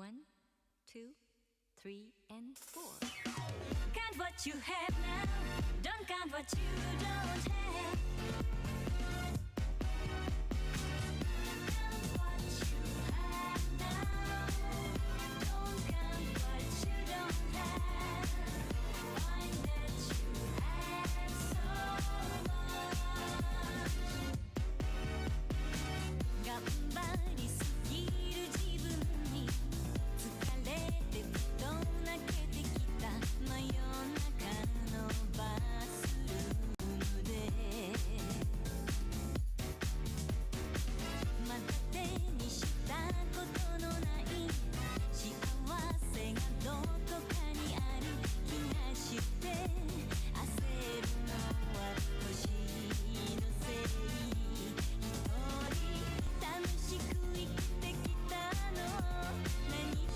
One, two, three, and four. Count what you have now. Don't count what you don't have. Count what you have now. Don't count what you don't have. Find that you have so much. 頑張りすぎる自分に疲れてふと泣けてきた真夜中のバスルームでまだ手にしたことのない幸せがどこかにある気がして焦るのは年のせい一人楽しく生きてきたの何一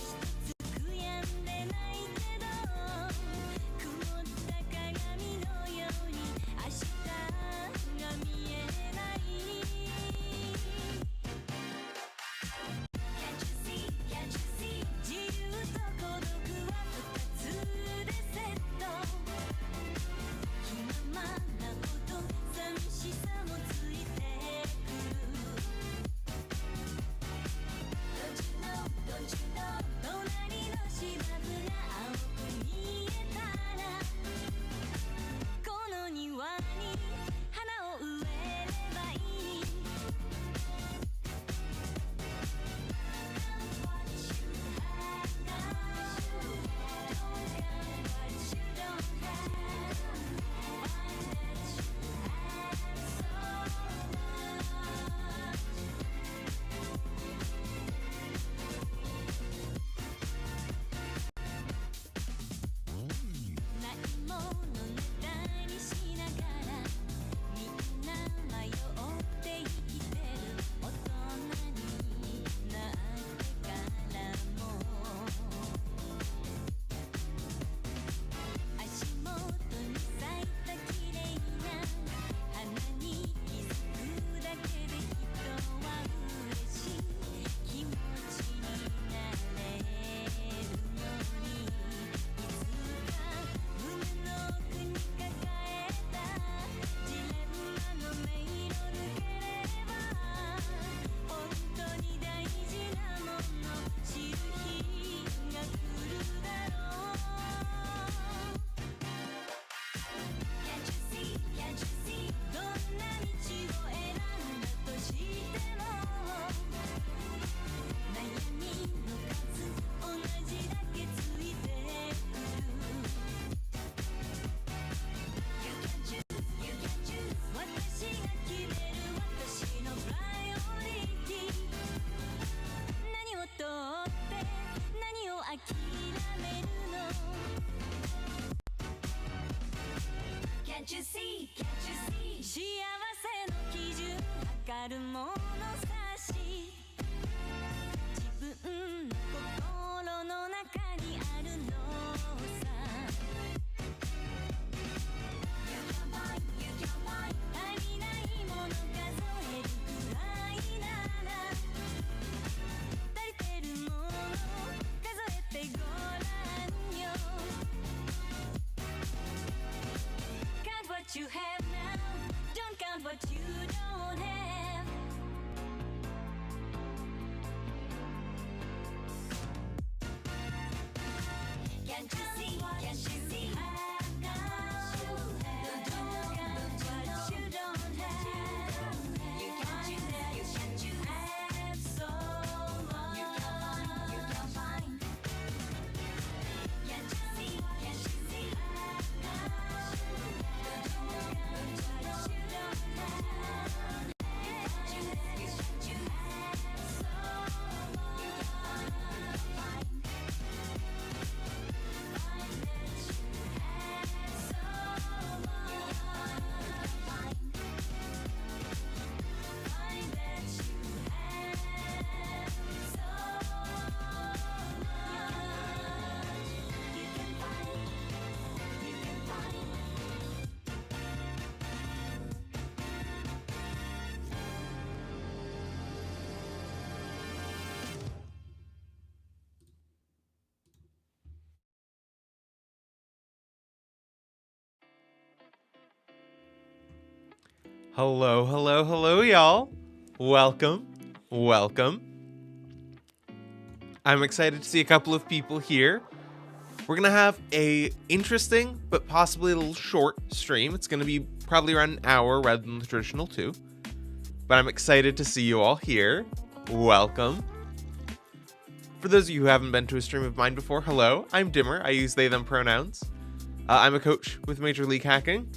つ悔やんでないけど曇った鏡のように明日が見えない Can't you see, can't you see 自由と孤独は二つでセット気ままなこと寂しさもついてくるDon't you know, don't you know 隣の芝生が青く見えたらこの庭に花を植えればいい Count what you have now Don't count what you don't have Find that you have so muchないものねだりしながらみんな迷って生きてる大人になってからも足元に咲いた綺麗な花に気づくだけで人は嬉しい気持ちになれるのにいつか胸の奥に抱えたジレンマの迷路抜ければ本当に大事なもの知る日が来るだろう Can't you see, can't you see どんな道を選んだとしても悩みの数同じだけついてくる You can choose, you can choose 私が決める私のプライオリティ何を取って何を諦めるの Can't you see, can't you see 幸せの基準測るものさし自分の心の中にあるのさ You can buy, you can buy 足りないもの数えるくらいなら足りてるもの数えてごらんよ Count what you have now Don't count what you don't have Hello, hello, hello, y'all. Welcome. I'm excited to see a couple of people here. We're going to have a interesting, but possibly a little short stream. It's going to be probably around an hour rather than the traditional 2. But I'm excited to see you all here. Welcome. For those of you who haven't been to a stream of mine before, hello, I'm Dimmer. I use they, them pronouns. I'm a coach with Major League Hacking.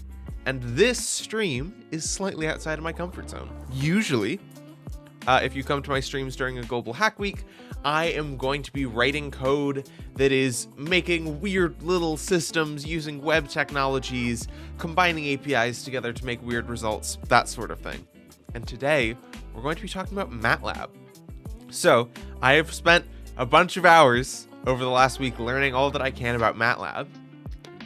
And this stream is slightly outside of my comfort zone. Usually, if you come to my streams during a Global Hack Week, I am going to be writing code that is making weird little systems using web technologies, combining APIs together to make weird results, that sort of thing. And today, we're going to be talking about MATLAB. So, I have spent a bunch of hours over the last week learning all that I can about MATLAB.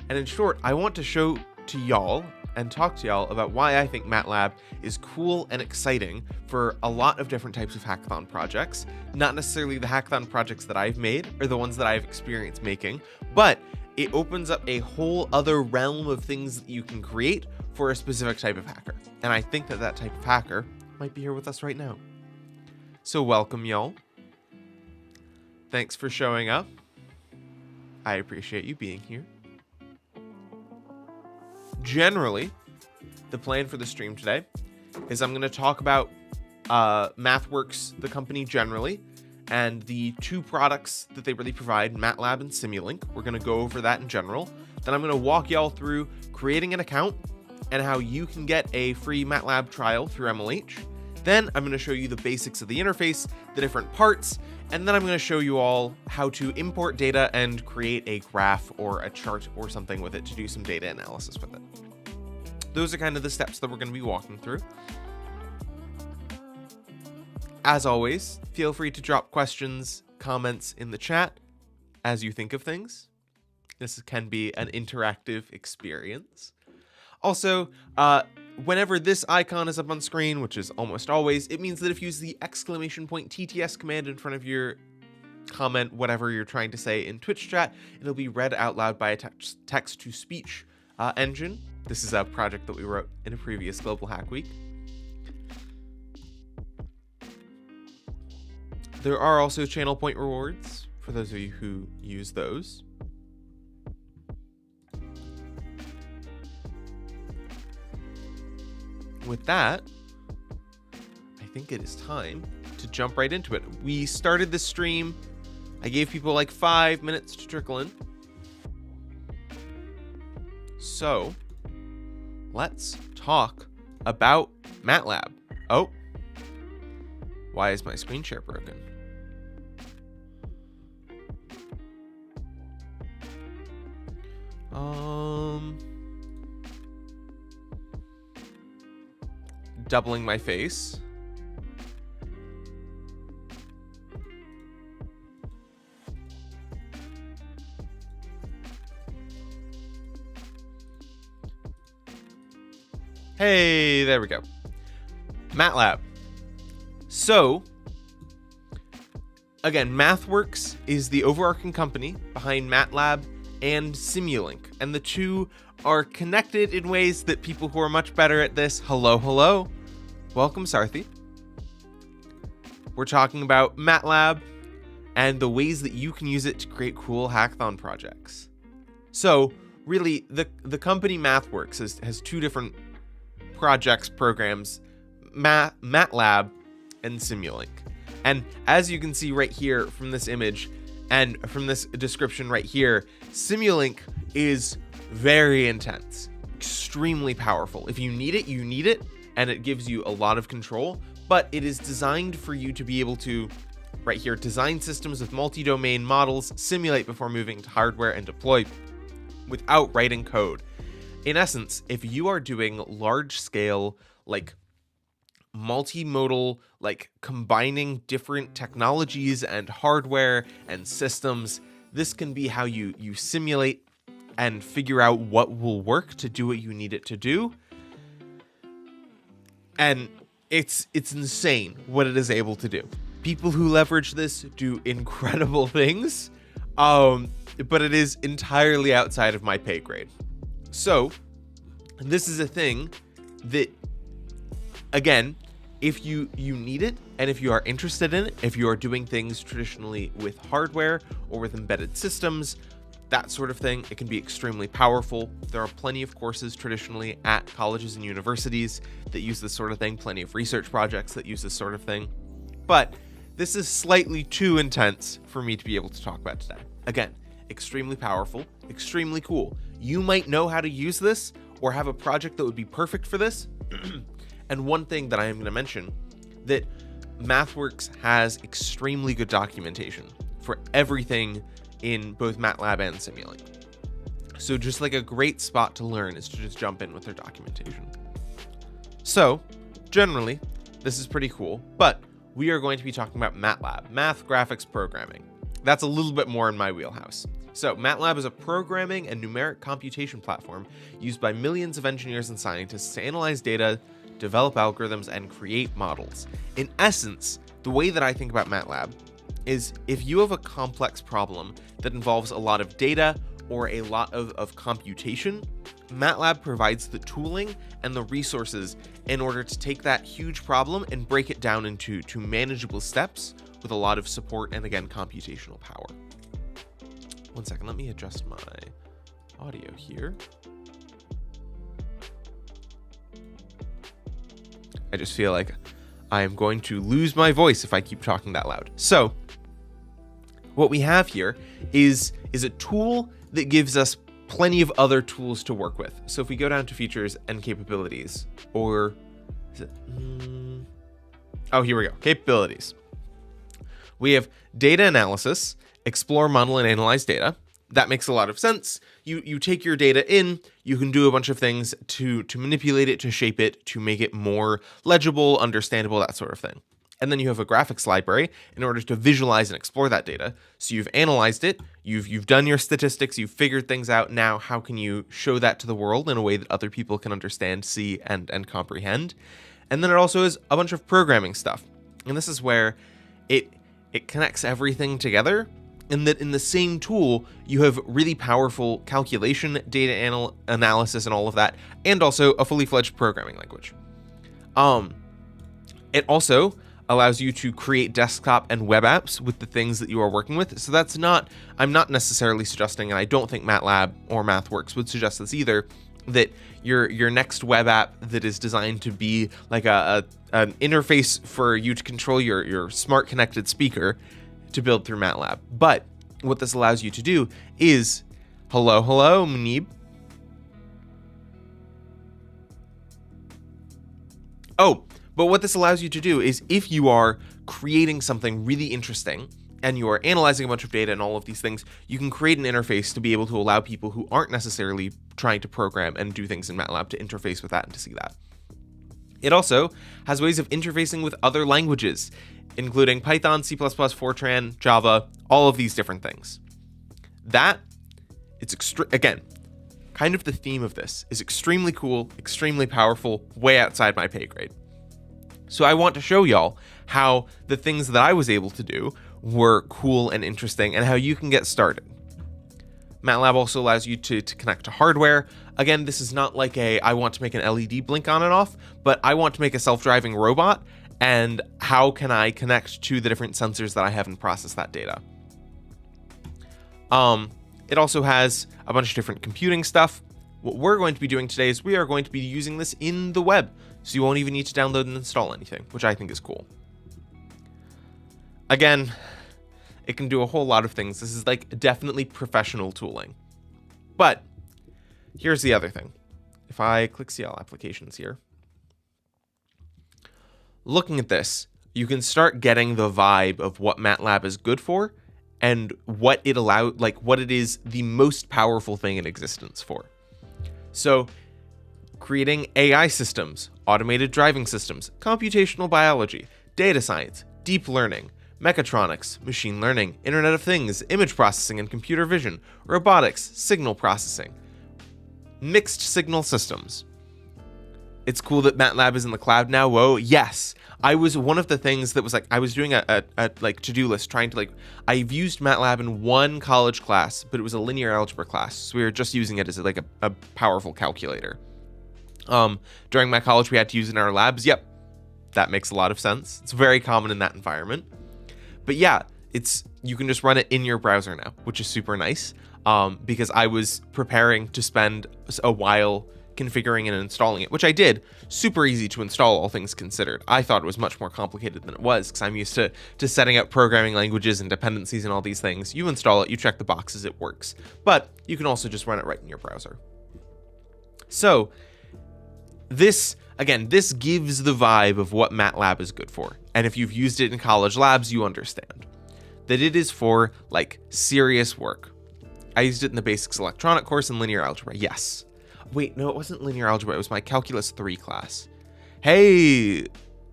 And in short, I want to show to y'all and talk to y'all about why I think MATLAB is cool and exciting for a lot of different types of hackathon projects. Not necessarily the hackathon projects that I've made or the ones that I've experienced making, but it opens up a whole other realm of things that you can create for a specific type of hacker. And I think that that type of hacker might be here with us right now. So welcome, y'all. Thanks for showing up. I appreciate you being here. Generally, the plan for the stream today is I'm going to talk about MathWorks, the company generally, and the 2 products that they really provide, MATLAB and Simulink. We're going to go over that in general. Then I'm going to walk y'all through creating an account and how you can get a free MATLAB trial through MLH. Then I'm going to show you the basics of the interface, the different parts, and then I'm going to show you all how to import data and create a graph or a chart or something with it to do some data analysis with it. Those are kind of the steps that we're going to be walking through. As always, feel free to drop questions, comments in the chat as you think of things. This can be an interactive experience. Also, whenever this icon is up on screen, which is almost always, it means that if you use the !TTS command in front of your comment, whatever you're trying to say in Twitch chat, it'll be read out loud by a text-to-speech engine. This is a project that we wrote in a previous Global Hack Week. There are also channel point rewards for those of you who use those. With that, I think it is time to jump right into it. We started this stream. I gave people like 5 minutes to trickle in. So let's talk about MATLAB. Oh, why is my screen share broken? Doubling my face. Hey, there we go. MATLAB. So, again, MathWorks is the overarching company behind MATLAB and Simulink, and the 2 are connected in ways that people who are much better at this, hello, welcome Sarthi. We're talking about MATLAB and the ways that you can use it to create cool hackathon projects. So really, the company MathWorks has 2 different projects, programs, MATLAB and Simulink. And as you can see right here from this image and from this description right here, Simulink is very intense, extremely powerful. If you need it, you need it, and it gives you a lot of control, but it is designed for you to be able to, right here, design systems with multi-domain models, simulate before moving to hardware, and deploy without writing code. In essence, if you are doing large-scale, like multimodal, like combining different technologies and hardware and systems, this can be how you simulate and figure out what will work to do what you need it to do. And it's insane what it is able to do. People who leverage this do incredible things, but it is entirely outside of my pay grade. So this is a thing that Again, if you need it, and if you are interested in it, if you are doing things traditionally with hardware or with embedded systems, that sort of thing, it can be extremely powerful. There are plenty of courses traditionally at colleges and universities that use this sort of thing, plenty of research projects that use this sort of thing. But this is slightly too intense for me to be able to talk about today. Again, extremely powerful, extremely cool. You might know how to use this or have a project that would be perfect for this. And one thing that I am going to mention, that MathWorks has extremely good documentation for everything in both MATLAB and Simulink. So just like a great spot to learn is to just jump in with their documentation. So generally, this is pretty cool, but we are going to be talking about MATLAB, math graphics programming. That's a little bit more in my wheelhouse. So MATLAB is a programming and numeric computation platform used by millions of engineers and scientists to analyze data, develop algorithms, and create models. In essence, the way that I think about MATLAB is if you have a complex problem that involves a lot of data or a lot of computation, MATLAB provides the tooling and the resources in order to take that huge problem and break it down into manageable steps with a lot of support and, again, computational power. One second, let me adjust my audio here. I just feel like I am going to lose my voice if I keep talking that loud. So what we have here is a tool that gives us plenty of other tools to work with. So if we go down to features and capabilities, or is it, oh, here we go, capabilities. We have data analysis, explore, model, and analyze data. That makes a lot of sense. You take your data in, you can do a bunch of things to manipulate it, to shape it, to make it more legible, understandable, that sort of thing. And then you have a graphics library in order to visualize and explore that data. So you've analyzed it, you've done your statistics, you've figured things out. Now, how can you show that to the world in a way that other people can understand, see, and comprehend? And then it also is a bunch of programming stuff. And this is where it connects everything together, in that in the same tool, you have really powerful calculation, data analysis, and all of that, and also a fully fledged programming language. It also allows you to create desktop and web apps with the things that you are working with. So that's not, I'm not necessarily suggesting, and I don't think MATLAB or MathWorks would suggest this either, that your next web app that is designed to be like an interface for you to control your smart connected speaker to build through MATLAB. But what this allows you to do is, hello, Munib. Oh, but what this allows you to do is, if you are creating something really interesting and you are analyzing a bunch of data and all of these things, you can create an interface to be able to allow people who aren't necessarily trying to program and do things in MATLAB to interface with that and to see that. It also has ways of interfacing with other languages, including Python, C++, Fortran, Java, all of these different things. That, again, kind of the theme of this is extremely cool, extremely powerful, way outside my pay grade. So I want to show y'all how the things that I was able to do were cool and interesting, and how you can get started. MATLAB also allows you to connect to hardware. Again, this is not like I want to make an LED blink on and off, but I want to make a self-driving robot, and how can I connect to the different sensors that I have and process that data? It also has a bunch of different computing stuff. What we're going to be doing today is we are going to be using this in the web, so you won't even need to download and install anything, which I think is cool. Again, it can do a whole lot of things. This is like definitely professional tooling. But here's the other thing. If I click see all applications here, looking at this, you can start getting the vibe of what MATLAB is good for and what it allows, like what it is the most powerful thing in existence for. So creating AI systems, automated driving systems, computational biology, data science, deep learning, mechatronics, machine learning, Internet of Things, image processing and computer vision, robotics, signal processing, mixed signal systems. It's cool that MATLAB is in the cloud now. Whoa, yes. I was one of the things that was like, I was doing a like to-do list trying to I've used MATLAB in one college class, but it was a linear algebra class. So we were just using it as a powerful calculator. During my college, we had to use it in our labs. Yep. that makes a lot of sense. It's very common in that environment. But yeah, you can just run it in your browser now, which is super nice. Because I was preparing to spend a while configuring and installing it, which I did. Super easy to install, all things considered. I thought it was much more complicated than it was, because I'm used to setting up programming languages and dependencies and all these things. You install it, you check the boxes, it works. But you can also just run it right in your browser. So this gives the vibe of what MATLAB is good for. And if you've used it in college labs, you understand that it is for like serious work. I used it in the basics electronic course in linear algebra. Yes. Wait, no, it wasn't linear algebra. It was my calculus 3 class. Hey,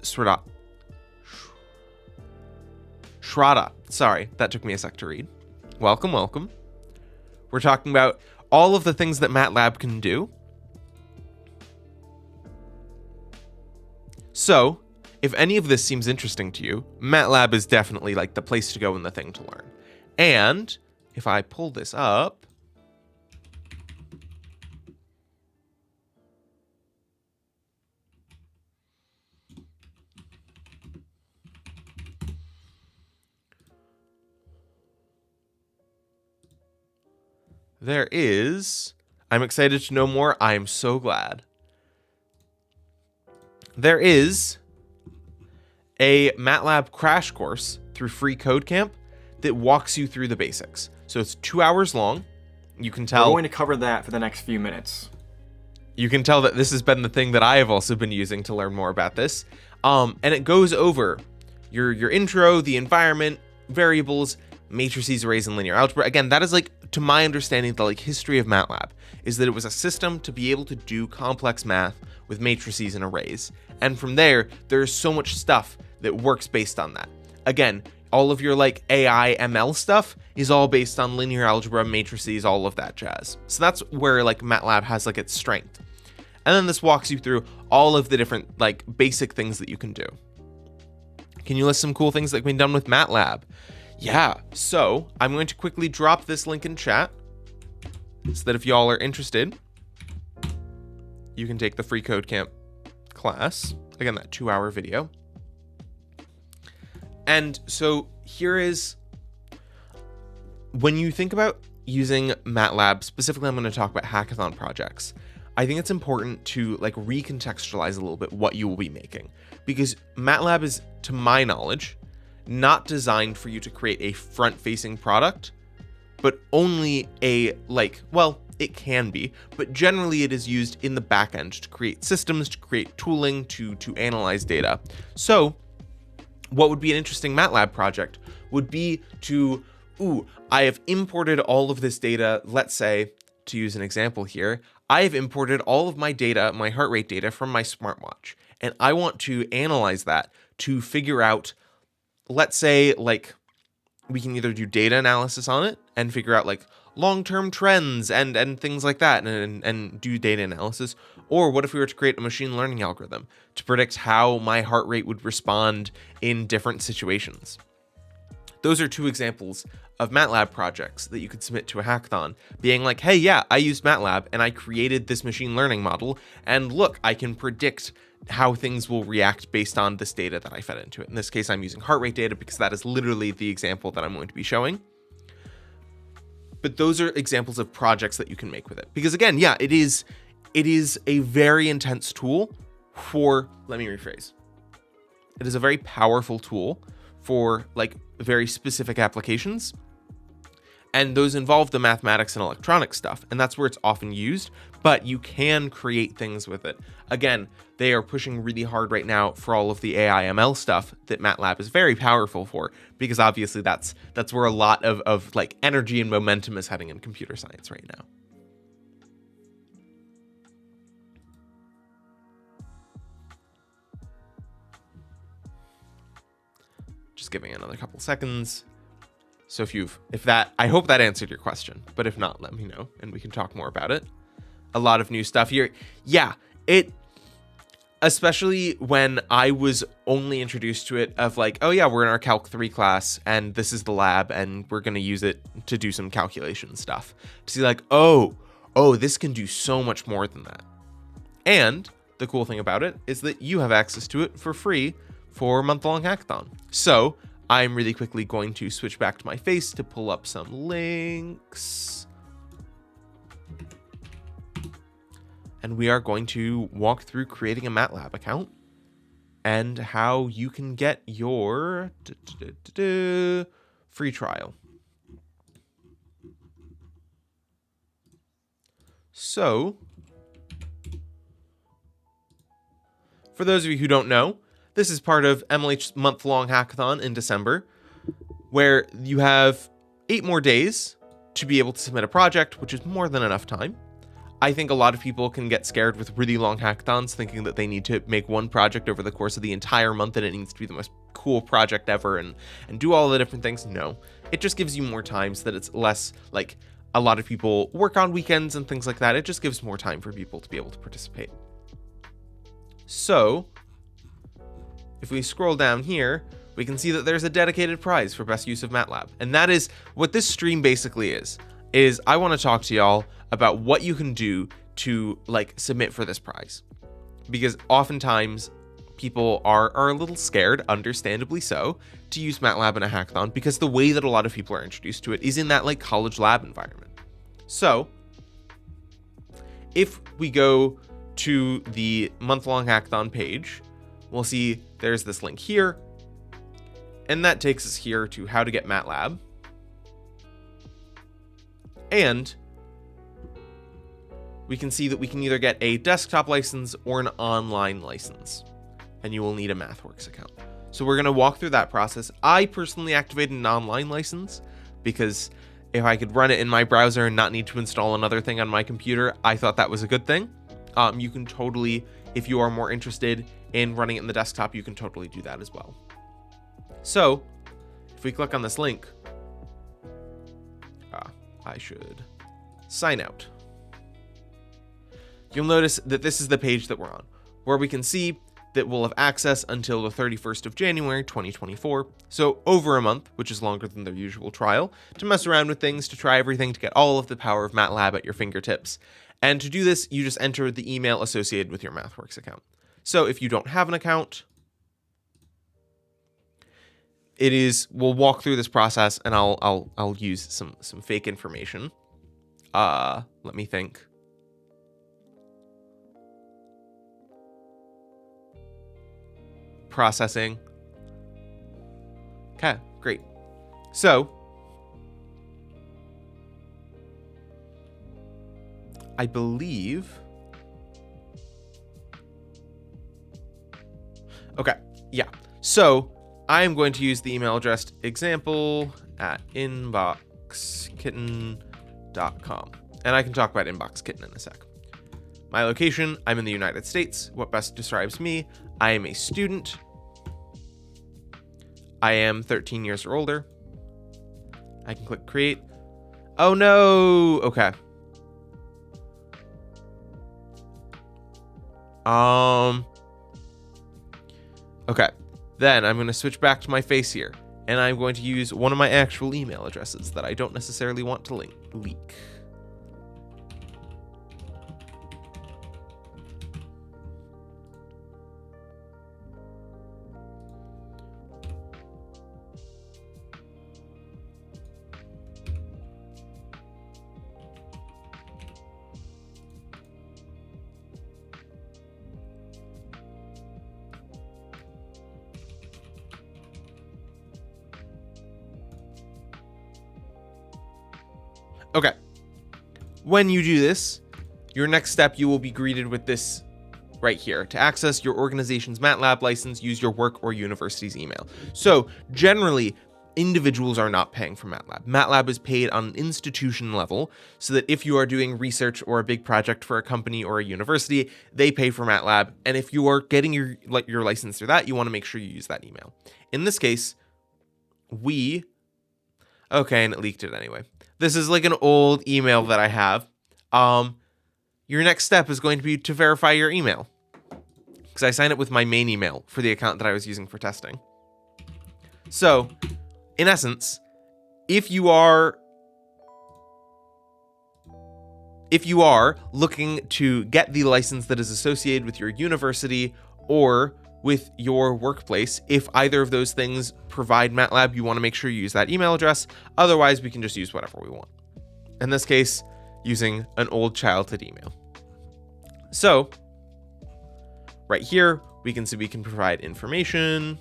Shrada. Sorry, that took me a sec to read. Welcome, welcome. We're talking about all of the things that MATLAB can do. So, if any of this seems interesting to you, MATLAB is definitely like the place to go and the thing to learn. And if I pull this up, there is, I'm excited to know more. I am so glad. There is a MATLAB crash course through Free Code Camp that walks you through the basics. So it's 2 hours long. You can tell. We're going to cover that for the next few minutes. You can tell that this has been the thing that I have also been using to learn more about this. And it goes over your intro, the environment, variables, matrices, arrays, and linear algebra. Again, that is like, to my understanding, the like history of MATLAB is that it was a system to be able to do complex math with matrices and arrays. And from there, there's so much stuff that works based on that. Again, all of your like AI ML stuff is all based on linear algebra, matrices, all of that jazz. So that's where like MATLAB has like its strength. And then this walks you through all of the different like basic things that you can do. Can you list some cool things that have been done with MATLAB? Yeah, so I'm going to quickly drop this link in chat so that if y'all are interested, you can take the Free Code Camp class. Again, that 2-hour video. And so here is, when you think about using MATLAB, specifically I'm going to talk about hackathon projects, I think it's important to like recontextualize a little bit what you will be making, because MATLAB is, to my knowledge, not designed for you to create a front-facing product, but only a like, well, it can be, but generally it is used in the back end to create systems, to create tooling, to analyze data. So what would be an interesting MATLAB project would be to, I have imported all of this data. Let's say, to use an example here, I have imported all of my data, my heart rate data from my smartwatch, and I want to analyze that to figure out, let's say, like, we can either do data analysis on it and figure out like long-term trends and things like that and do data analysis. Or what if we were to create a machine learning algorithm to predict how my heart rate would respond in different situations? Those are two examples of MATLAB projects that you could submit to a hackathon, being like, hey, yeah, I used MATLAB and I created this machine learning model, and look, I can predict how things will react based on this data that I fed into it. In this case, I'm using heart rate data because that is literally the example that I'm going to be showing. But those are examples of projects that you can make with it. Because again, yeah, it is a very intense tool for, let me rephrase. It is a very powerful tool for like very specific applications. And those involve the mathematics and electronic stuff. And that's where it's often used, but you can create things with it. Again, they are pushing really hard right now for all of the AI ML stuff that MATLAB is very powerful for, because obviously that's where a lot of like energy and momentum is heading in computer science right now. Just giving it another couple seconds. So I hope that answered your question, but if not, let me know and we can talk more about it. A lot of new stuff here. Yeah, especially when I was only introduced to it of like, oh yeah, we're in our Calc 3 class and this is the lab and we're going to use it to do some calculation stuff. To see like, oh, this can do so much more than that. And the cool thing about it is that you have access to it for free for a month-long hackathon. So I'm really quickly going to switch back to my face to pull up some links. And we are going to walk through creating a MATLAB account and how you can get your free trial. So, for those of you who don't know, this is part of MLH's month-long hackathon in December, where you have 8 more days to be able to submit a project, which is more than enough time. I think a lot of people can get scared with really long hackathons, thinking that they need to make one project over the course of the entire month and it needs to be the most cool project ever and do all the different things. No, it just gives you more time so that it's less like a lot of people work on weekends and things like that. It just gives more time for people to be able to participate. So if we scroll down here, we can see that there's a dedicated prize for best use of MATLAB. And that is what this stream basically is I want to talk to y'all about what you can do to like submit for this prize. Because oftentimes people are a little scared, understandably so, to use MATLAB in a hackathon because the way that a lot of people are introduced to it is in that like college lab environment. So if we go to the month-long hackathon page, we'll see there's this link here, and that takes us here to how to get MATLAB. And we can see that we can either get a desktop license or an online license, and you will need a MathWorks account. So we're going to walk through that process. I personally activated an online license because if I could run it in my browser and not need to install another thing on my computer, I thought that was a good thing. You can totally, if you are more interested in running it in the desktop, you can totally do that as well. So if we click on this link, I should sign out. You'll notice that this is the page that we're on, where we can see that we'll have access until the 31st of January, 2024. So over a month, which is longer than their usual trial, to mess around with things, to try everything, to get all of the power of MATLAB at your fingertips. And to do this, you just enter the email associated with your MathWorks account. So if you don't have an account, we'll walk through this process and I'll use some fake information. Let me think. Processing. Okay, great. So I believe. Okay, yeah. So I am going to use the email address example@inboxkitten.com. And I can talk about InboxKitten in a sec. My location, I'm in the United States. What best describes me? I am a student. I am 13 years or older. I can click create. Oh no! Okay. Okay. Then I'm going to switch back to my face here, and I'm going to use one of my actual email addresses that I don't necessarily want to leak. Okay. When you do this, your next step, you will be greeted with this right here. To access your organization's MATLAB license, use your work or university's email. So generally, individuals are not paying for MATLAB. MATLAB is paid on an institution level, so that if you are doing research or a big project for a company or a university, they pay for MATLAB. And if you are getting your license through that, you want to make sure you use that email. In this case, okay, and it leaked it anyway. This is like an old email that I have. Your next step is going to be to verify your email, because I signed up with my main email for the account that I was using for testing. So, in essence, if you are if you are looking to get the license that is associated with your university or with your workplace, if either of those things provide MATLAB, you want to make sure you use that email address. Otherwise, we can just use whatever we want. In this case, using an old childhood email. So right here, we can see we can provide information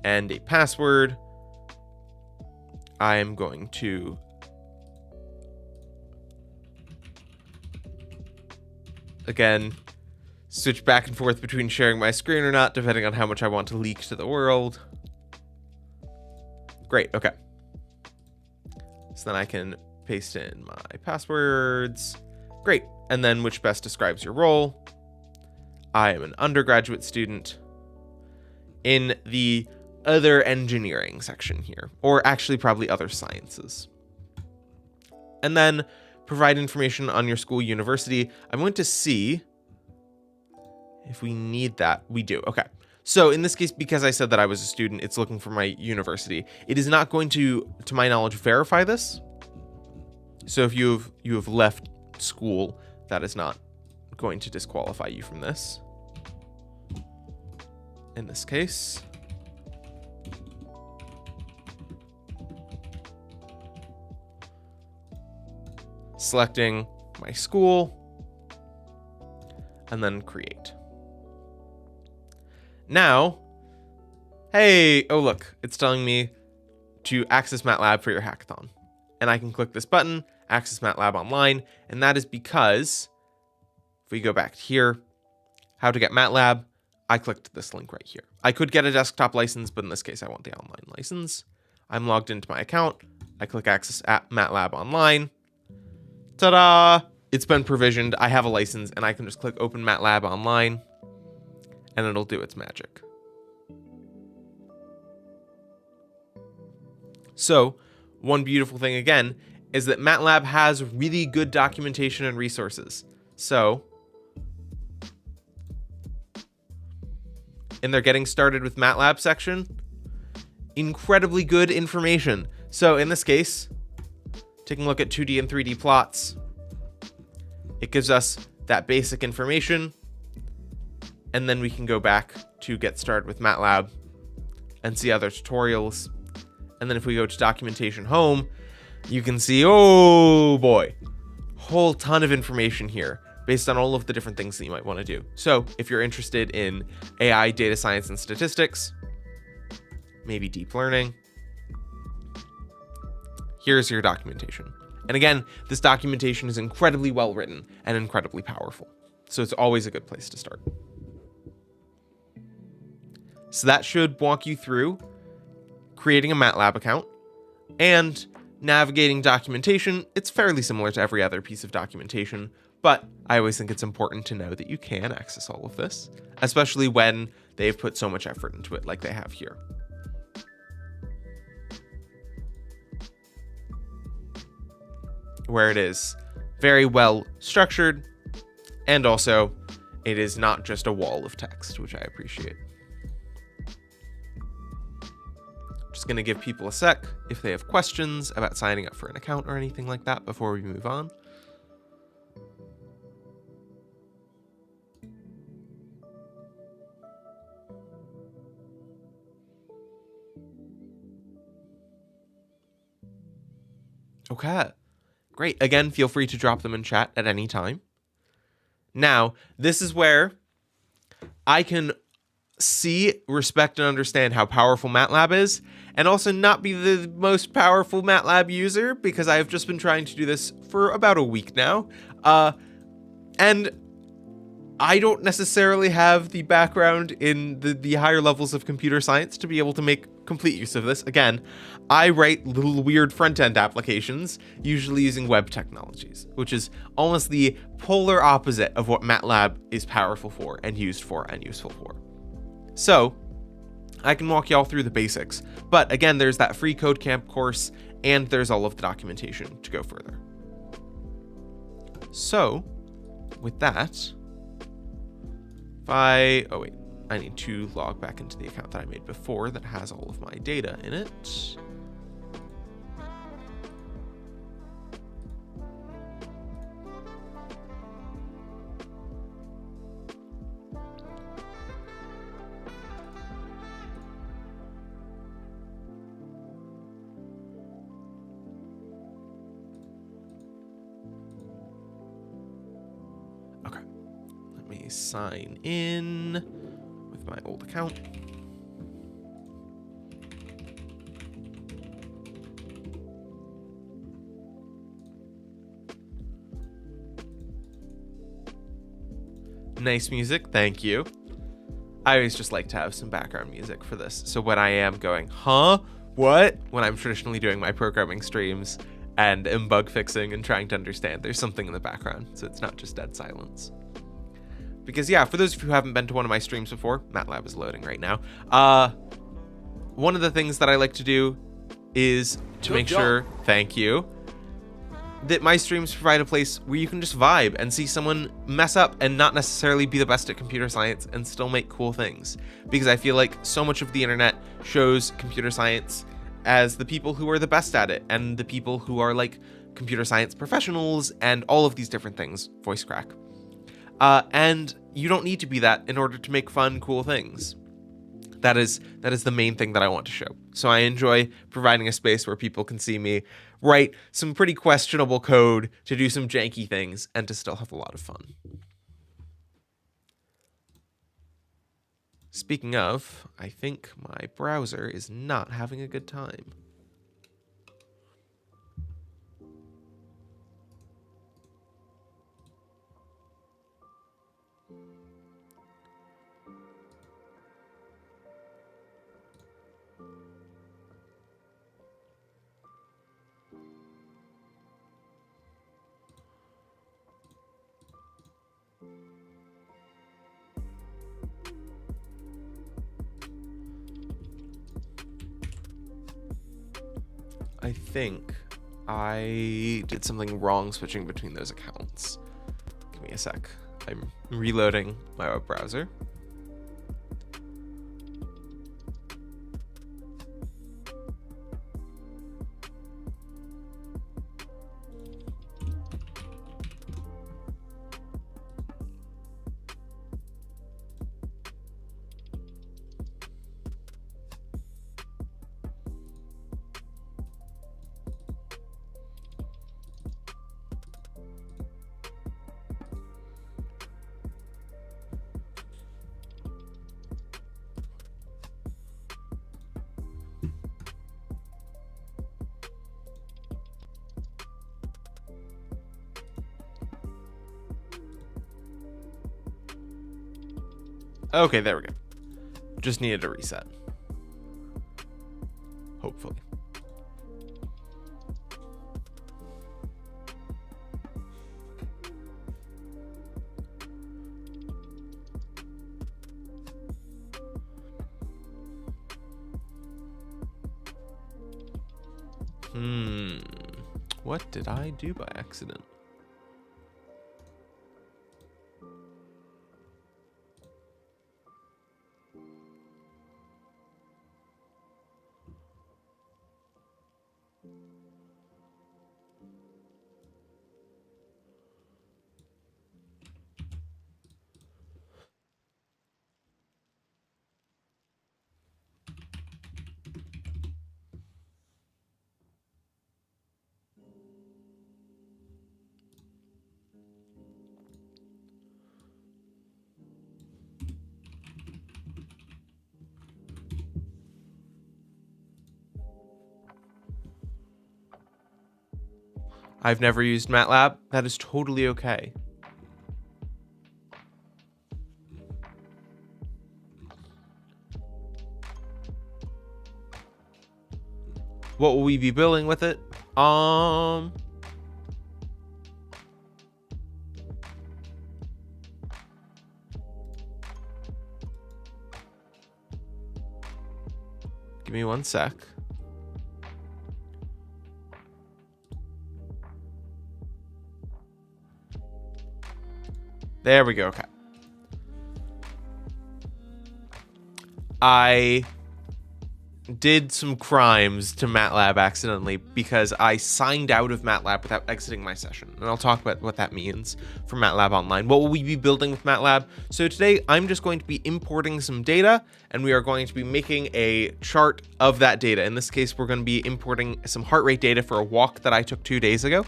and a password. I am going to again switch back and forth between sharing my screen or not, depending on how much I want to leak to the world. Great, okay. So then I can paste in my passwords. Great, and then which best describes your role. I am an undergraduate student in the other engineering section here, or actually probably other sciences. And then provide information on your school university. I'm going to see if we need that. We do. Okay. So in this case, because I said that I was a student, it's looking for my university. It is not going to my knowledge, verify this. So if you have left school, that is not going to disqualify you from this. In this case, selecting my school and then create. Now, hey, oh look, it's telling me to access MATLAB for your hackathon. And I can click this button, access MATLAB online, and that is because if we go back here, how to get MATLAB, I clicked this link right here. I could get a desktop license, but in this case, I want the online license. I'm logged into my account. I click access at MATLAB online. Ta-da! It's been provisioned. I have a license, and I can just click open MATLAB online, and it'll do its magic. So, one beautiful thing again is that MATLAB has really good documentation and resources. So, in their getting started with MATLAB section, incredibly good information. So in this case, taking a look at 2D and 3D plots, it gives us that basic information, and then we can go back to get started with MATLAB and see other tutorials. And then if we go to documentation home, you can see, oh boy, whole ton of information here based on all of the different things that you might want to do. So if you're interested in AI, data science, and statistics, maybe deep learning, here's your documentation. And again, this documentation is incredibly well written and incredibly powerful. So it's always a good place to start. So that should walk you through creating a MATLAB account and navigating documentation. It's fairly similar to every other piece of documentation, but I always think it's important to know that you can access all of this, especially when they've put so much effort into it like they have here. Where it is very well structured, and also it is not just a wall of text, which I appreciate. Just going to give people a sec if they have questions about signing up for an account or anything like that before we move on. Okay, great. Again, feel free to drop them in chat at any time. Now, this is where I can see, respect, and understand how powerful MATLAB is, and also not be the most powerful MATLAB user, because I have just been trying to do this for about a week now. And I don't necessarily have the background in the higher levels of computer science to be able to make complete use of this. Again, I write little weird front-end applications, usually using web technologies, which is almost the polar opposite of what MATLAB is powerful for and used for and useful for. So I can walk y'all through the basics, but again, there's that free code camp course, and there's all of the documentation to go further. So with that, I need to log back into the account that I made before that has all of my data in it. sign in with my old account. Nice music, thank you. I always just like to have some background music for this. So when I am going, huh? What? When I'm traditionally doing my programming streams and am bug fixing and trying to understand, there's something in the background, so it's not just dead silence. Because yeah, for those of you who haven't been to one of my streams before, MATLAB is loading right now. One of the things that I like to do is to make sure, thank you, that my streams provide a place where you can just vibe and see someone mess up and not necessarily be the best at computer science and still make cool things. Because I feel like so much of the internet shows computer science as the people who are the best at it and the people who are like computer science professionals and all of these different things, voice crack. And you don't need to be that in order to make fun, cool things. That is the main thing that I want to show. So I enjoy providing a space where people can see me write some pretty questionable code to do some janky things and to still have a lot of fun. Speaking of, I think my browser is not having a good time. I think I did something wrong switching between those accounts. Give me a sec. I'm reloading my web browser. Okay, there we go. Just needed a reset. Hopefully. What did I do by accident? I've never used MATLAB. That is totally okay. What will we be building with it? Give me one sec. There we go. Okay. I did some crimes to MATLAB accidentally because I signed out of MATLAB without exiting my session. And I'll talk about what that means for MATLAB Online. What will we be building with MATLAB? So today I'm just going to be importing some data and we are going to be making a chart of that data. In this case, we're going to be importing some heart rate data for a walk that I took 2 days ago.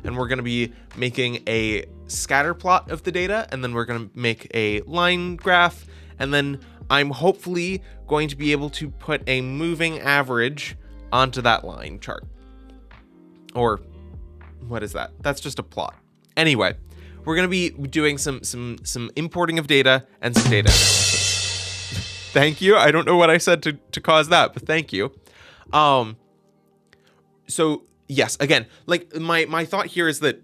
and we're going to be making a scatter plot of the data, and then we're going to make a line graph, and then I'm hopefully going to be able to put a moving average onto that line chart. Or what is that? That's just a plot. Anyway, we're going to be doing some importing of data and some data analysis. Thank you. I don't know what I said to cause that, but thank you. So yes, again, like my thought here is that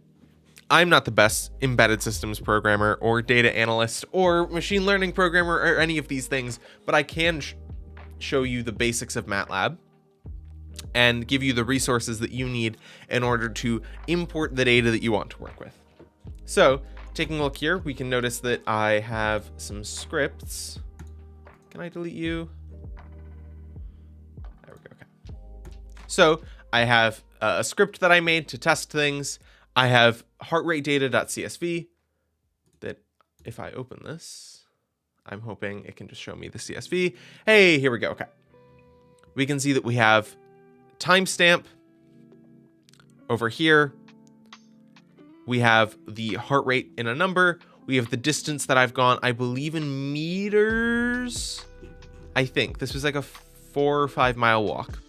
I'm not the best embedded systems programmer or data analyst or machine learning programmer or any of these things, but I can show you the basics of MATLAB and give you the resources that you need in order to import the data that you want to work with. So taking a look here, we can notice that I have some scripts. Can I delete you? There we go. Okay. So I have a script that I made to test things. I have heart rate data.csv that if I open this, I'm hoping it can just show me the CSV. Hey, here we go. Okay. We can see that we have timestamp over here. We have the heart rate in a number. We have the distance that I've gone, I believe in meters. I think this was like a 4 or 5 mile walk.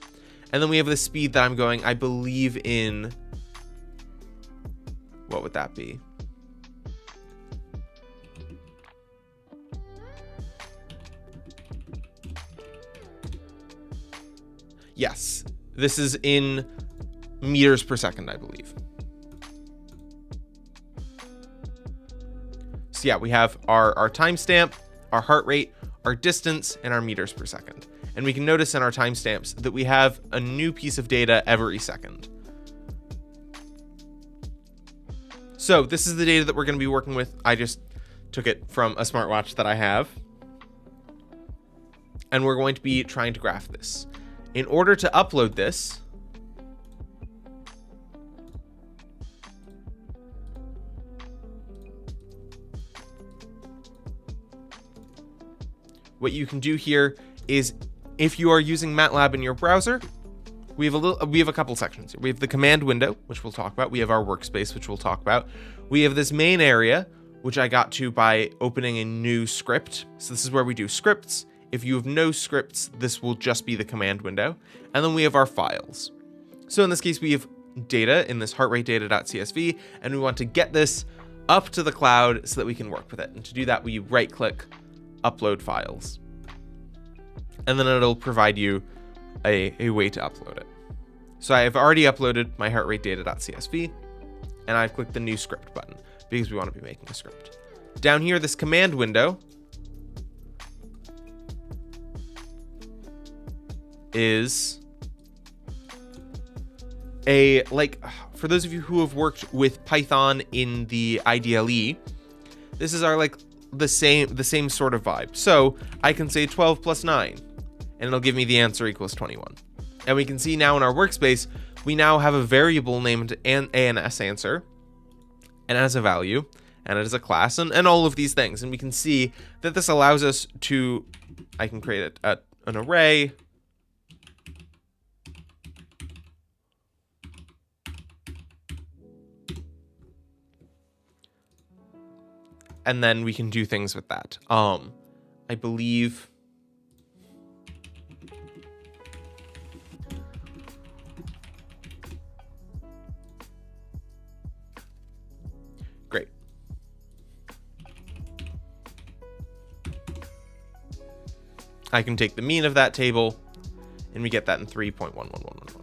And then we have the speed that I'm going, I believe in, what would that be? Yes, this is in meters per second, I believe. So yeah, we have our timestamp, our heart rate, our distance, and our meters per second. And we can notice in our timestamps that we have a new piece of data every second. So this is the data that we're going to be working with. I just took it from a smartwatch that I have. And we're going to be trying to graph this. In order to upload this, what you can do here is, if you are using MATLAB in your browser, we have a couple sections here. We have the command window, which we'll talk about. We have our workspace, which we'll talk about. We have this main area, which I got to by opening a new script. So this is where we do scripts. If you have no scripts, this will just be the command window. And then we have our files. So in this case, we have data in this heart rate data.csv, and we want to get this up to the cloud so that we can work with it. And to do that, we right click, upload files. And then it'll provide you a way to upload it. So I have already uploaded my heart rate data.csv, and I've clicked the new script button because we want to be making a script. Down here, this command window is a, like, for those of you who have worked with Python in the IDLE, this is our, like, the same sort of vibe. So I can say 12 plus 9, and it'll give me the answer equals 21. And we can see now in our workspace, we now have a variable named ANS answer, and it has a value, and it has a class, and all of these things. And we can see that this allows us to, I can create an array, and then we can do things with that. I believe great. I can take the mean of that table, and we get that in 3.11111.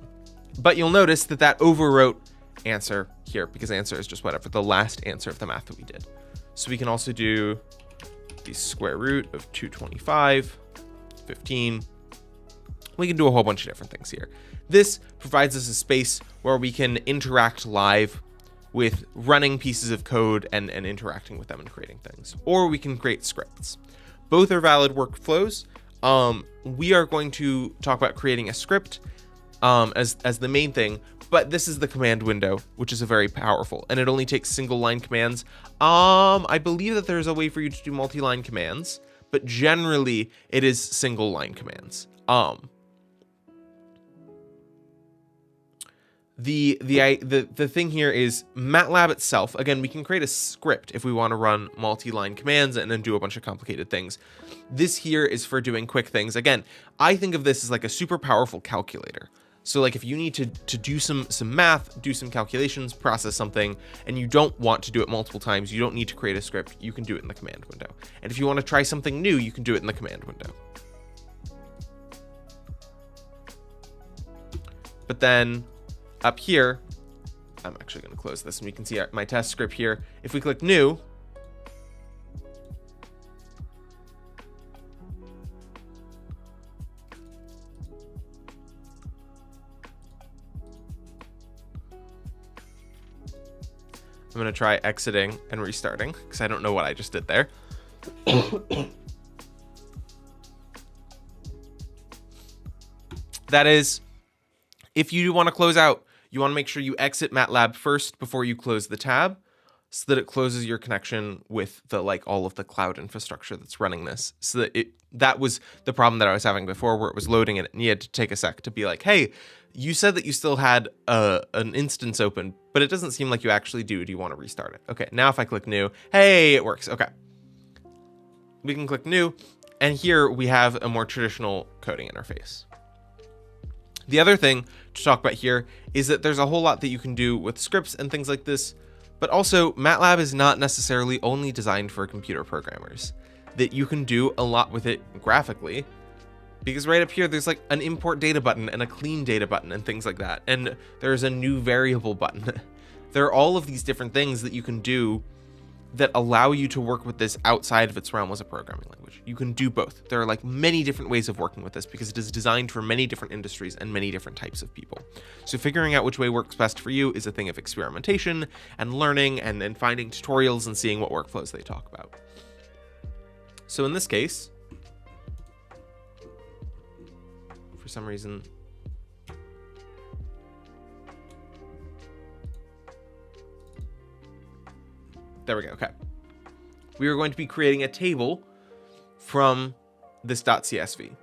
But you'll notice that that overwrote answer here, because answer is just whatever, the last answer of the math that we did. So we can also do the square root of 225, 15. We can do a whole bunch of different things here. This provides us a space where we can interact live with running pieces of code and interacting with them and creating things. Or we can create scripts. Both are valid workflows. We are going to talk about creating a script as the main thing, but this is the command window, which is a very powerful, and it only takes single line commands. I believe that there's a way for you to do multi-line commands, but generally it is single line commands. the thing here is MATLAB itself. Again, we can create a script if we want to run multi-line commands and then do a bunch of complicated things. This here is for doing quick things. Again, I think of this as like a super powerful calculator. So like if you need to do some math, do some calculations, process something, and you don't want to do it multiple times, you don't need to create a script, you can do it in the command window. And if you want to try something new, you can do it in the command window. But then up here, I'm actually going to close this and we can see my test script here. If we click new, I'm going to try exiting and restarting because I don't know what I just did there. That is, if you do want to close out, you want to make sure you exit MATLAB first before you close the tab so that it closes your connection with the all of the cloud infrastructure that's running this. So that that was the problem that I was having before where it was loading it and you had to take a sec to be like, hey, you said that you still had an instance open, but it doesn't seem like you actually do. Do you want to restart it? Okay, now if I click new, hey, it works. Okay. We can click new, and here we have a more traditional coding interface. The other thing to talk about here is that there's a whole lot that you can do with scripts and things like this, but also MATLAB is not necessarily only designed for computer programmers, that you can do a lot with it graphically, because right up here, there's like an import data button and a clean data button and things like that. And there's a new variable button. There are all of these different things that you can do that allow you to work with this outside of its realm as a programming language. You can do both. There are like many different ways of working with this because it is designed for many different industries and many different types of people. So figuring out which way works best for you is a thing of experimentation and learning and then finding tutorials and seeing what workflows they talk about. So in this case, for some reason, there we go. Okay. We are going to be creating a table from this .csv,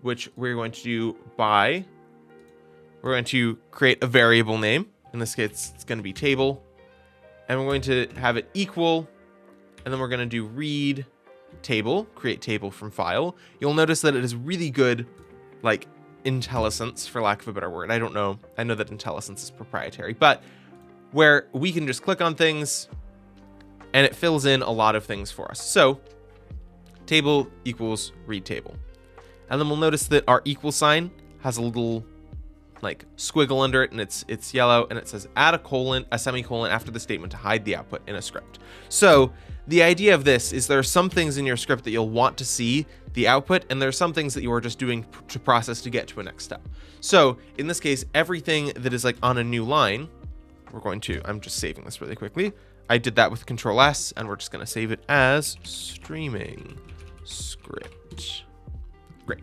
which we're going to do by, we're going to create a variable name. In this case, it's going to be table, and we're going to have it equal, and then we're going to do read table, create table from file. You'll notice that it is really good, like IntelliSense, for lack of a better word. I don't know. I know that IntelliSense is proprietary, but where we can just click on things and it fills in a lot of things for us. So table equals read table. And then we'll notice that our equal sign has a little like squiggle under it, and it's yellow, and it says add a semicolon after the statement to hide the output in a script. So the idea of this is there are some things in your script that you'll want to see the output, and there are some things that you are just doing to process to get to a next step. So in this case, everything that is like on a new line, I'm just saving this really quickly. I did that with Control S, and we're just going to save it as streaming script. Great.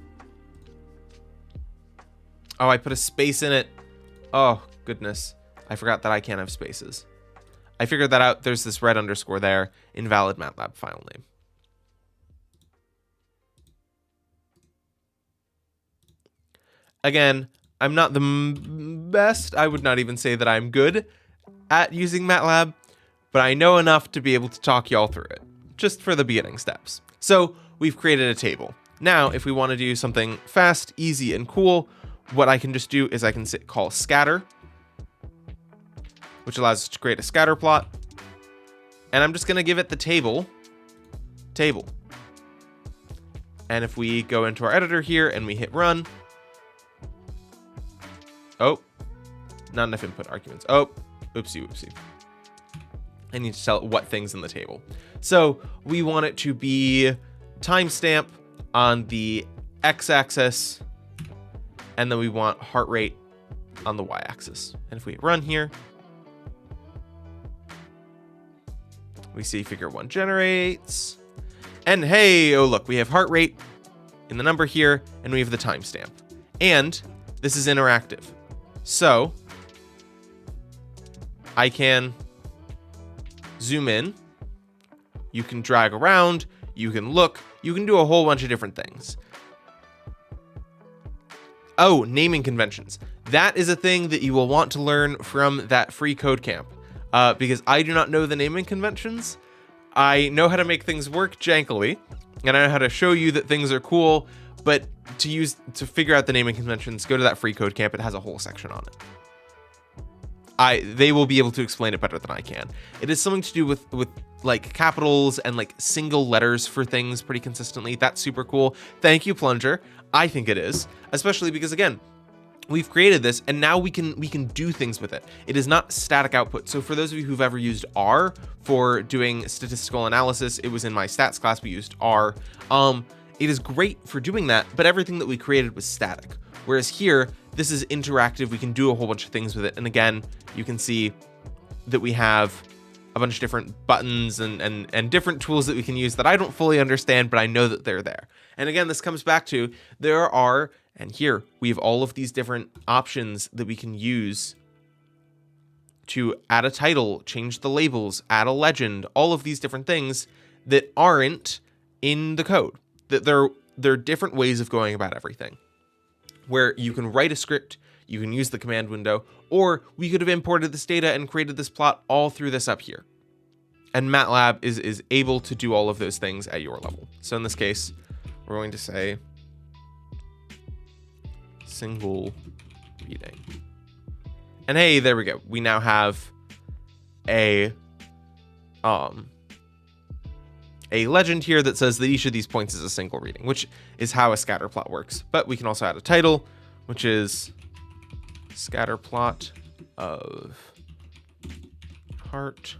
Oh, I put a space in it. Oh, goodness. I forgot that I can't have spaces. I figured that out. There's this red underscore there. Invalid MATLAB file name. Again, I'm not the best. I would not even say that I'm good at using MATLAB, but I know enough to be able to talk y'all through it, just for the beginning steps. So we've created a table. Now, if we want to do something fast, easy, and cool, what I can just do is I can call scatter, which allows us to create a scatter plot. And I'm just going to give it the table. And if we go into our editor here and we hit run, oh, not enough input arguments. Oh, oopsie. I need to tell it what things in the table. So we want it to be timestamp on the x-axis, and then we want heart rate on the y-axis. And if we run here, we see figure 1 generates. And hey, oh look, we have heart rate in the number here, and we have the timestamp. And this is interactive. So I can zoom in, you can drag around, you can look, you can do a whole bunch of different things. Oh, naming conventions. That is a thing that you will want to learn from that free code camp, because I do not know the naming conventions. I know how to make things work jankily, and I know how to show you that things are cool, but to figure out the naming conventions, go to that free code camp. It has a whole section on it. They will be able to explain it better than I can. It is something to do with like capitals and like single letters for things pretty consistently. That's super cool. Thank you, Plunger. I think it is, especially because again, we've created this and now we can do things with it. It is not static output. So for those of you who've ever used R for doing statistical analysis, it was in my stats class, we used R. It is great for doing that, but everything that we created was static. Whereas here, this is interactive. We can do a whole bunch of things with it. And again, you can see that we have a bunch of different buttons and different tools that we can use that I don't fully understand, but I know that they're there. And again, this comes back to and here we have all of these different options that we can use to add a title, change the labels, add a legend, all of these different things that aren't in the code. That they're different ways of going about everything, where you can write a script, you can use the command window, or we could have imported this data and created this plot all through this up here. And MATLAB is able to do all of those things at your level. So in this case, we're going to say single reading. And hey, there we go. We now have a legend here that says that each of these points is a single reading, which is how a scatter plot works. But we can also add a title, which is scatter plot of heart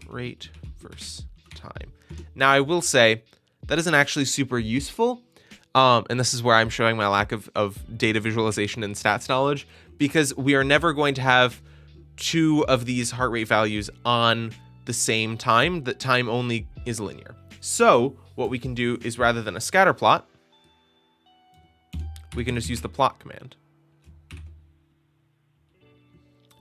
rate versus time. Now, I will say that isn't actually super useful. And this is where I'm showing my lack of data visualization and stats knowledge, because we are never going to have two of these heart rate values on the same time. That time only is linear. So what we can do is, rather than a scatter plot, we can just use the plot command.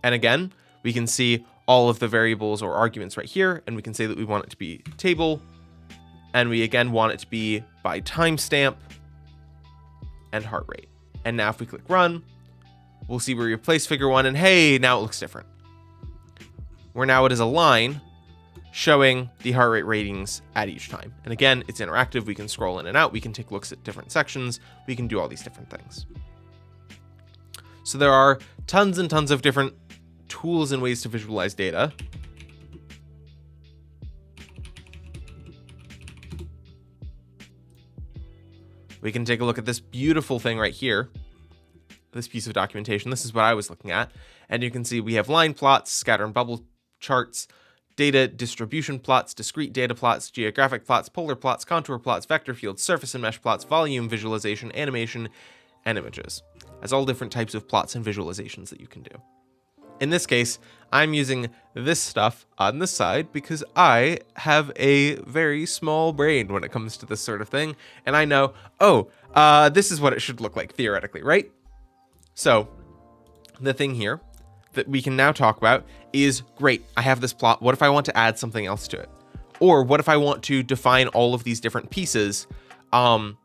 And again, we can see all of the variables or arguments right here, and we can say that we want it to be table, and we again want it to be by timestamp and heart rate. And now if we click run, we'll see we replace figure 1, and hey, now it looks different. Where now it is a line showing the heart rate ratings at each time. And again, it's interactive. We can scroll in and out. We can take looks at different sections. We can do all these different things. So there are tons and tons of different tools and ways to visualize data. We can take a look at this beautiful thing right here, this piece of documentation. This is what I was looking at. And you can see we have line plots, scatter and bubble charts, data distribution plots, discrete data plots, geographic plots, polar plots, contour plots, vector fields, surface and mesh plots, volume visualization, animation, and images. As all different types of plots and visualizations that you can do. In this case, I'm using this stuff on the side because I have a very small brain when it comes to this sort of thing. And I know, this is what it should look like theoretically, right? So the thing here that we can now talk about is, great, I have this plot. What if I want to add something else to it? Or what if I want to define all of these different pieces in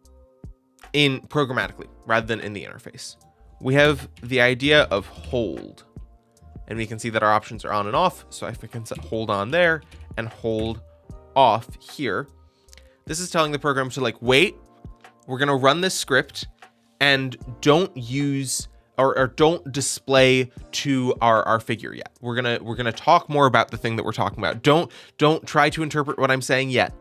programmatically rather than in the interface? We have the idea of hold. And we can see that our options are on and off. So if I can set hold on there and hold off here, this is telling the program to, like, wait, we're going to run this script and don't use or don't display to our figure yet. We're going to talk more about the thing that we're talking about. Don't try to interpret what I'm saying yet.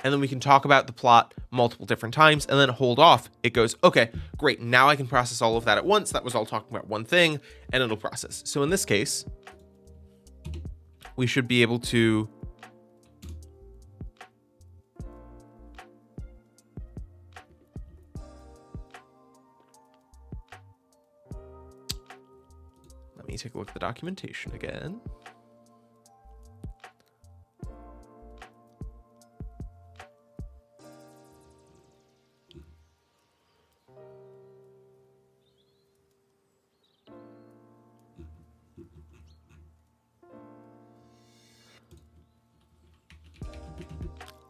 And then we can talk about the plot multiple different times and then hold off. It goes, okay, great. Now I can process all of that at once. That was all talking about one thing, and it'll process. So in this case, we should be able to let me take a look at the documentation again.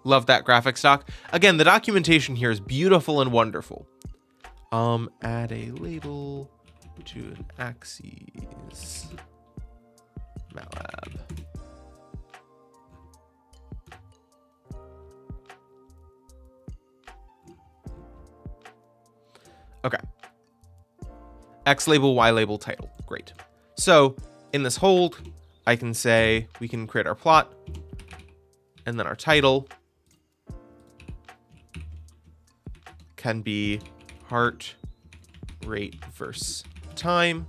Love that graphic stock. Again, the documentation here is beautiful and wonderful. Add a label, to an axes MATLAB. Okay. X label, Y label, title. Great. So in this hold, I can say we can create our plot and then our title can be heart rate versus time.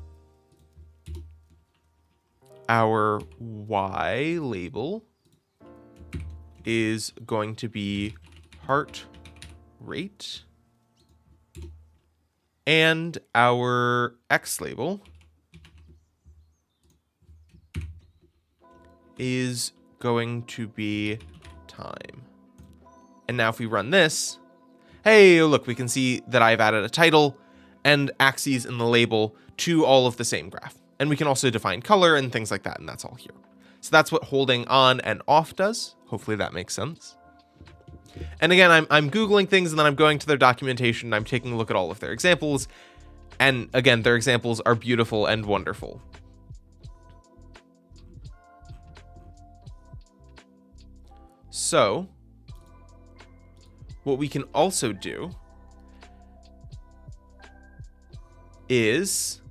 Our Y label is going to be heart rate. And our X label is going to be time. And now if we run this, hey, look, we can see that I've added a title and axes in the label to all of the same graph. And we can also define color and things like that, and that's all here. So that's what holding on and off does. Hopefully that makes sense. And again, I'm Googling things and then I'm going to their documentation and I'm taking a look at all of their examples. And again, their examples are beautiful and wonderful. So what we can also do is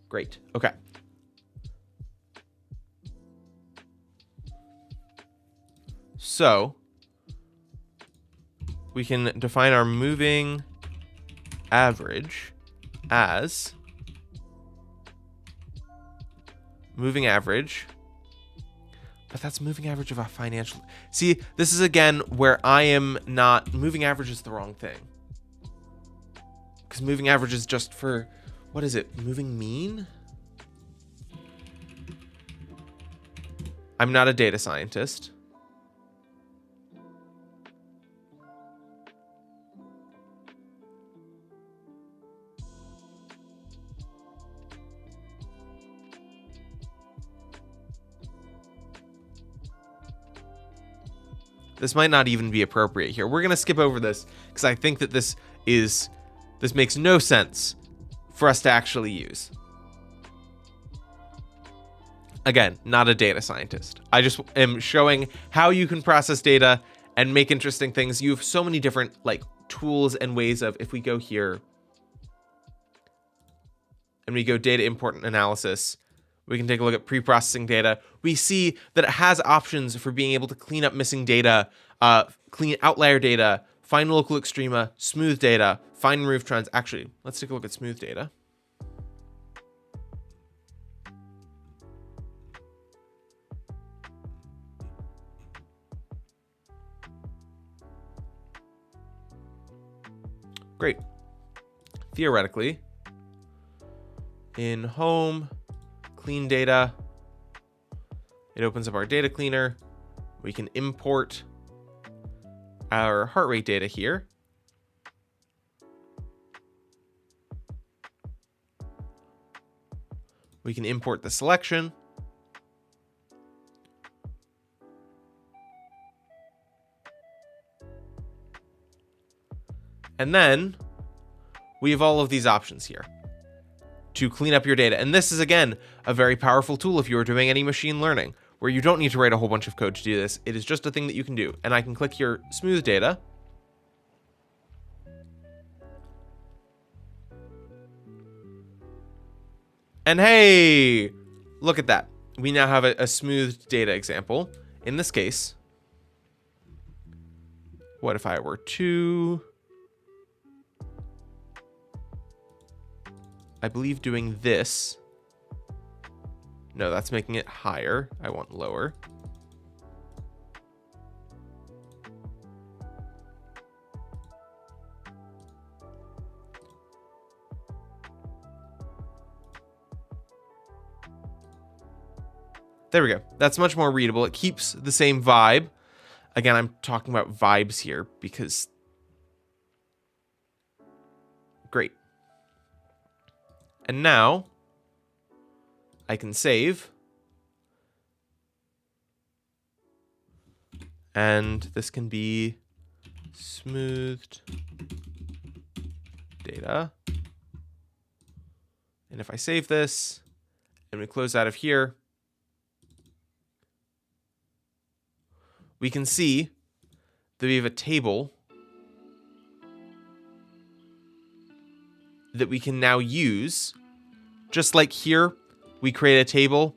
great. Okay. So we can define our moving average as moving average, but that's moving average of a financial. See, this is again where I am not, moving average is the wrong thing. Because moving average is just for, what is it? Moving mean? I'm not a data scientist. This might not even be appropriate here. We're going to skip over this because I think that this makes no sense for us to actually use. Again, not a data scientist. I just am showing how you can process data and make interesting things. You have so many different like tools and ways of, if we go here and we go data import and analysis, we can take a look at pre-processing data. We see that it has options for being able to clean up missing data, clean outlier data, find local extrema, smooth data, find and remove trends. Actually, let's take a look at smooth data. Great. Theoretically, in home, clean data, it opens up our data cleaner. We can import our heart rate data here. We can import the selection. And then we have all of these options here to clean up your data. And this is, again, a very powerful tool if you are doing any machine learning, where you don't need to write a whole bunch of code to do this. It is just a thing that you can do. And I can click here, smooth data. And hey, look at that. We now have a smooth data example. In this case, what if I were to, I believe doing this. No, that's making it higher. I want lower. There we go. That's much more readable. It keeps the same vibe. Again, I'm talking about vibes here because great. And now I can save. And this can be smoothed data. And if I save this and we close out of here, we can see that we have a table that we can now use. Just like here, we create a table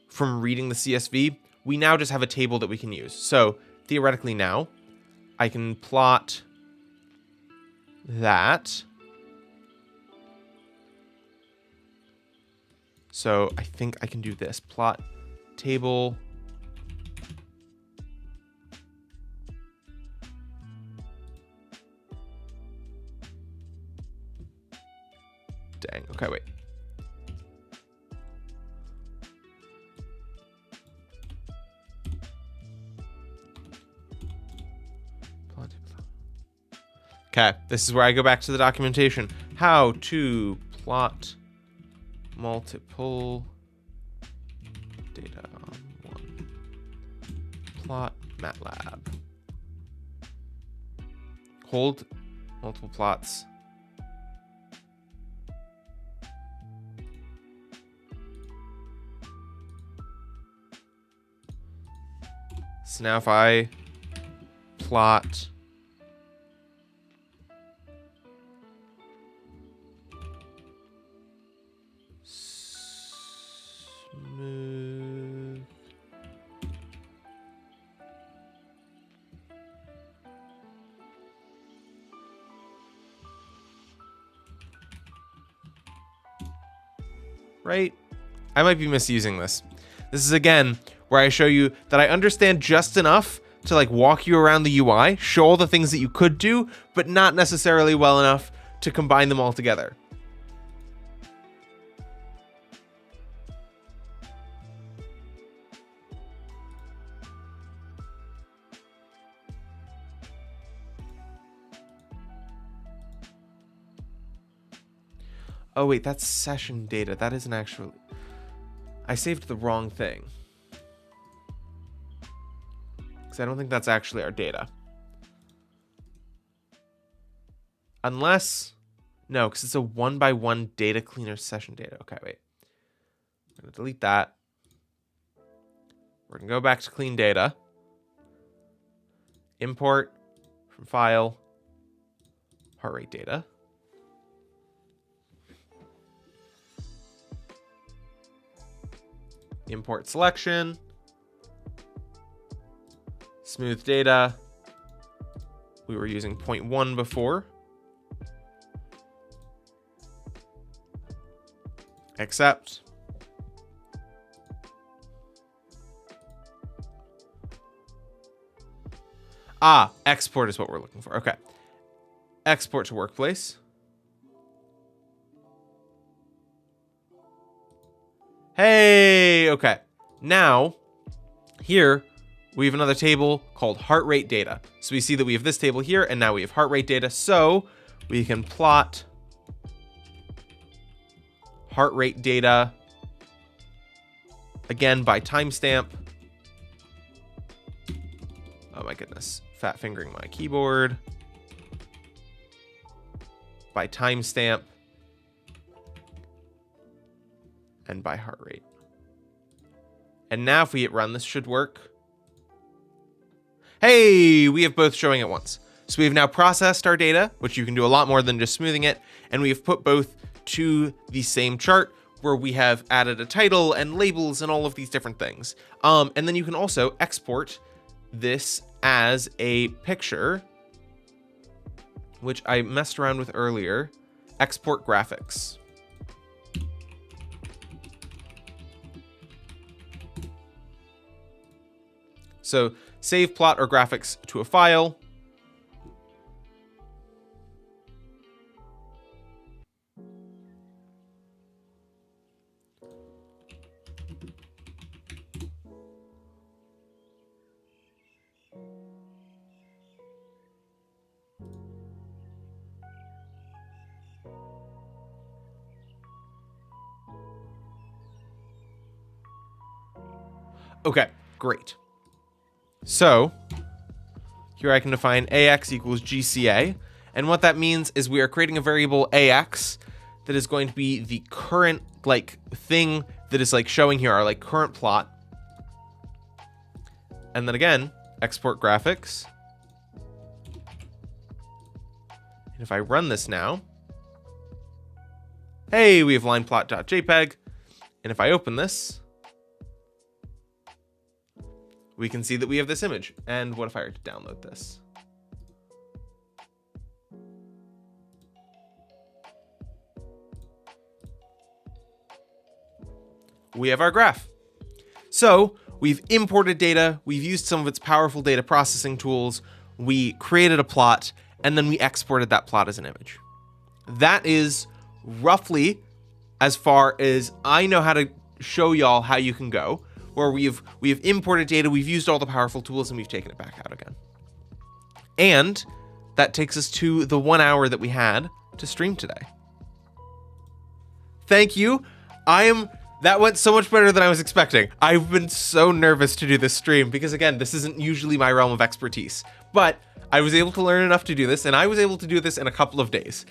from reading the CSV. We now just have a table that we can use. So theoretically now, I can plot that. So I think I can do this. Plot table. Dang, okay, wait. Okay, this is where I go back to the documentation. How to plot multiple data on one plot MATLAB. Hold multiple plots. So now if I plot smooth right? I might be misusing this. This is again where I show you that I understand just enough to like walk you around the UI, show all the things that you could do, but not necessarily well enough to combine them all together. Oh wait, that's session data. That isn't actually... I saved the wrong thing. Because I don't think that's actually our data. Unless... No, because it's a 1-by-1 data cleaner session data. Okay, wait. I'm going to delete that. We're going to go back to clean data. Import from file. Heart rate data. Import selection. Smooth data. We were using 0.1 before. Accept. Export is what we're looking for. Okay. Export to workplace. Hey, okay. Now, here, we have another table called heart rate data. So we see that we have this table here, and now we have heart rate data. So we can plot heart rate data, again, by timestamp. Oh my goodness. Fat fingering my keyboard. By timestamp. And by heart rate. And now if we hit run, this should work. Hey, we have both showing at once. So we've now processed our data, which you can do a lot more than just smoothing it. And we have put both to the same chart where we have added a title and labels and all of these different things. And then you can also export this as a picture, which I messed around with earlier. Export graphics. So save plot or graphics to a file. Okay, great. So Here I can define AX equals GCA. And what that means is we are creating a variable AX that is going to be the current thing that is showing here our current plot. And then again, export graphics. And if I run this now, hey, we have lineplot.jpg. And if I open this, we can see that we have this image. And what if I were to download this? We have our graph. So we've imported data, we've used some of its powerful data processing tools, we created a plot, and then we exported that plot as an image. That is roughly as far as I know how to show y'all how you can go, where we have imported data, we've used all the powerful tools, and we've taken it back out again. And that takes us to the 1 hour that we had to stream today. Thank you. That went so much better than I was expecting. I've been so nervous to do this stream because, again, this isn't usually my realm of expertise. But I was able to learn enough to do this, and I was able to do this in a couple of days.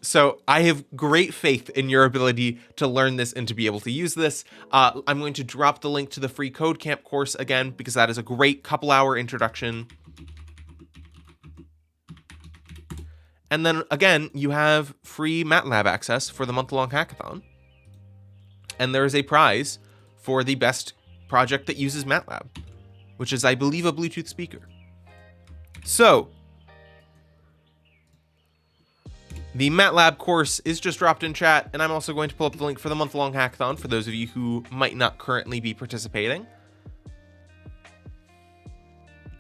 So I have great faith in your ability to learn this and to be able to use this. I'm going to drop the link to the free Code Camp course again, because that is a great couple-hour introduction. And then, again, you have free MATLAB access for the month-long hackathon. And there is a prize for the best project that uses MATLAB, which is, I believe, a Bluetooth speaker. So the MATLAB course is just dropped in chat, and I'm also going to pull up the link for the month-long hackathon for those of you who might not currently be participating.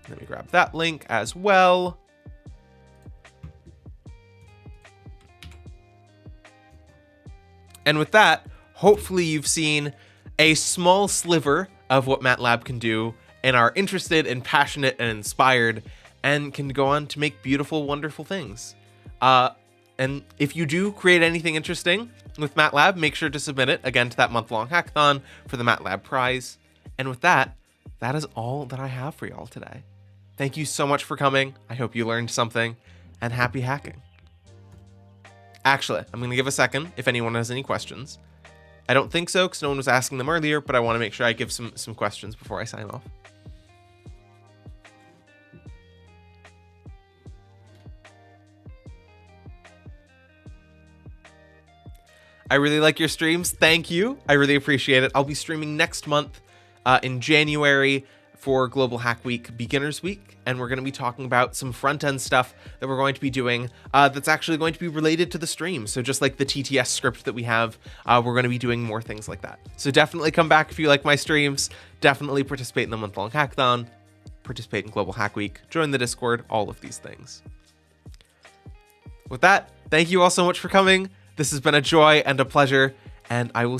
Let me grab that link as well. And with that, hopefully you've seen a small sliver of what MATLAB can do and are interested and passionate and inspired and can go on to make beautiful, wonderful things. And if you do create anything interesting with MATLAB, make sure to submit it again to that month-long hackathon for the MATLAB prize. And with that, that is all that I have for y'all today. Thank you so much for coming. I hope you learned something, and happy hacking. Actually, I'm going to give a second if anyone has any questions. I don't think so, because no one was asking them earlier, but I want to make sure I give some questions before I sign off. I really like your streams. Thank you. I really appreciate it. I'll be streaming next month in January for Global Hack Week, Beginners Week, and we're going to be talking about some front-end stuff that we're going to be doing that's actually going to be related to the stream. So just like the TTS script that we have, we're going to be doing more things like that. So definitely come back if you like my streams. Definitely participate in the month-long hackathon, participate in Global Hack Week, join the Discord, all of these things. With that, thank you all so much for coming. This has been a joy and a pleasure, and I will see